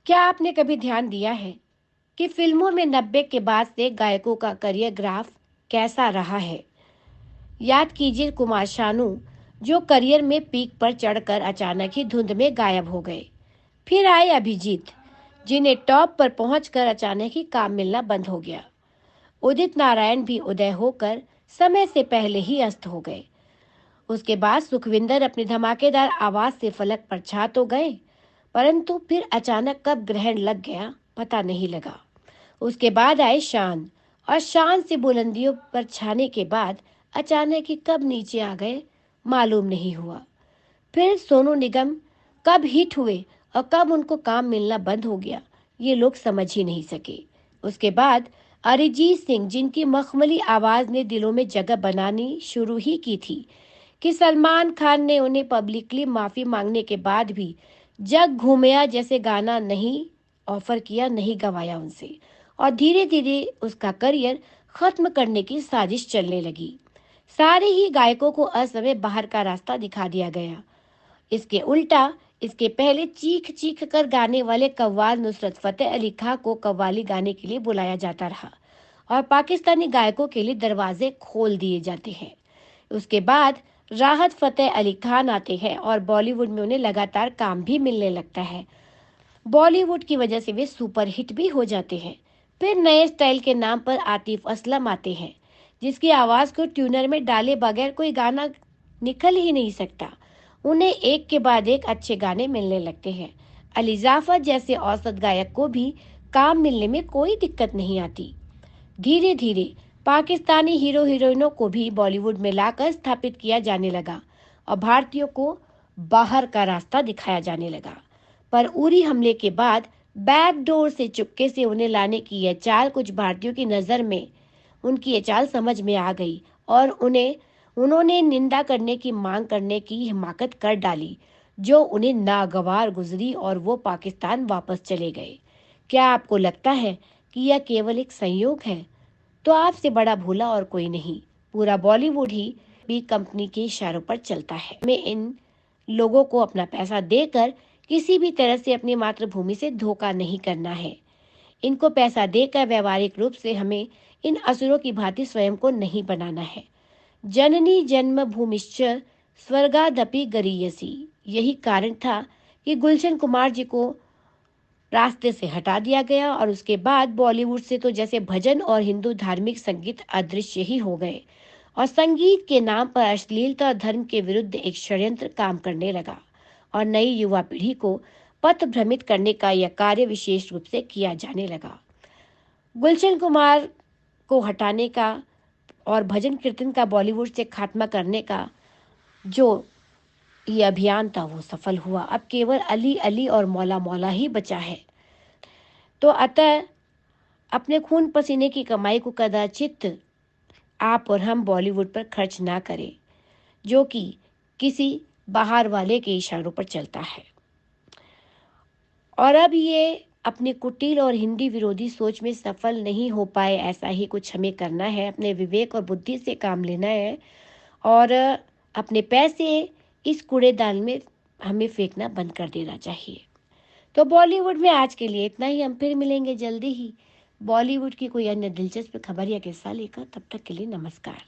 क्या आपने कभी ध्यान दिया है कि फिल्मों में 90 के बाद से गायकों का करियर ग्राफ कैसा रहा है? याद कीजिए कुमार शानू, जो करियर में पीक पर चढ़कर अचानक ही धुंध में गायब हो गए। फिर आए अभिजीत, जिन्हें टॉप पर पहुंचकर अचानक ही काम मिलना बंद हो गया। उदित नारायण भी उदय होकर समय से पहले ही अस्त हो गए। उसके बाद सुखविंदर अपनी धमाकेदार आवाज से फलक पर छा तो गए, परंतु फिर अचानक कब ग्रहण लग गया पता नहीं लगा। उसके बाद आए शान, और शान से बुलंदियों पर छाने के बाद अचानक ही कब नीचे आ गए मालूम नहीं हुआ। फिर सोनू निगम कब हिट हुए और कब उनको काम मिलना बंद हो गया, ये लोग समझ ही नहीं सके। उसके बाद अरिजीत सिंह, जिनकी मखमली आवाज ने दिलों में जगह बनानी शुरू ही की थी, कि सलमान खान ने उन्हें पब्लिकली माफी मांगने के बाद भी जग घूमया जैसे गाना नहीं ऑफर किया, नहीं गवाया उनसे, और धीरे धीरे उसका करियर खत्म करने की साजिश चलने लगी। सारे ही गायकों को असमय बाहर का रास्ता दिखा दिया गया। इसके उल्टा इसके पहले चीख चीख कर गाने वाले कव्वाल नुसरत फतेह अली खां को कव्वाली गाने के लिए बुलाया जाता रहा, और पाकिस्तानी गायकों के लिए दरवाजे खोल दिए जाते हैं। उसके बाद राहत फतेह अली खान आते हैं और बॉलीवुड में उन्हें लगातार काम भी मिलने लगता है। बॉलीवुड की वजह से वे सुपर हिट भी हो जाते हैं। फिर नए स्टाइल के नाम पर आतिफ असलम आते हैं, जिसकी आवाज को ट्यूनर में डाले बगैर कोई गाना निकल ही नहीं सकता। उन्हें एक के बाद एक अच्छे गाने मिलने लगते हैं। अली जाफर जैसे औसत गायक को भी काम मिलने में कोई दिक्कत नहीं आती। धीरे धीरे पाकिस्तानी हीरो हीरोइनों को भी बॉलीवुड में लाकर स्थापित किया जाने लगा और भारतीयों को बाहर का रास्ता दिखाया जाने लगा। पर उरी हमले के बाद बैकडोर से चुपके से उन्हें लाने की यह चाल कुछ भारतीयों की नजर में उनकी ये चाल समझ में आ गई, और उन्होंने निंदा करने की मांग करने की हिमाकत कर डाली, जो उन्हें नागवार गुजरी और वो पाकिस्तान वापस चले गए। क्या आपको लगता है कि यह केवल एक संयोग है? तो आपसे बड़ा भूला और कोई नहीं। पूरा बॉलीवुड ही भी कंपनी के इशारों पर चलता है। हमें इन लोगों को अपना पैसा देकर किसी भी तरह से अपनी मातृभूमि से धोखा नहीं करना है। इनको पैसा देकर व्यवहारिक रूप से हमें इन असुरों की भांति स्वयं को नहीं बनाना है। जननी जन्म भूमिश्च स्वर्गादपि गरीयसी, यही कारण था कि गुलशन कुमार जी को रास्ते से हटा दिया गया, और उसके बाद बॉलीवुड से तो जैसे भजन और हिंदू धार्मिक संगीत अदृश्य ही हो गए, और संगीत के नाम पर अश्लीलता और धर्म के विरुद्ध एक षड्यंत्र काम करने लगा, और नई युवा पीढ़ी को पथ भ्रमित करने का यह कार्य विशेष रूप से किया जाने लगा। गुलशन कुमार को हटाने का और भजन कीर्तन का बॉलीवुड से खात्मा करने का जो ये अभियान था वो सफल हुआ। अब केवल अली अली और मौला मौला ही बचा है। तो अतः अपने खून पसीने की कमाई को कदाचित आप और हम बॉलीवुड पर खर्च ना करें, जो कि किसी बाहर वाले के इशारों पर चलता है। और अब ये अपनी कुटिल और हिंदी विरोधी सोच में सफल नहीं हो पाए, ऐसा ही कुछ हमें करना है। अपने विवेक और बुद्धि से काम लेना है, और अपने पैसे इस कूड़ेदान में हमें फेंकना बंद कर देना चाहिए। तो बॉलीवुड में आज के लिए इतना ही। हम फिर मिलेंगे जल्दी ही बॉलीवुड की कोई अन्य दिलचस्प खबर या किस्सा लेकर। तब तक के लिए नमस्कार।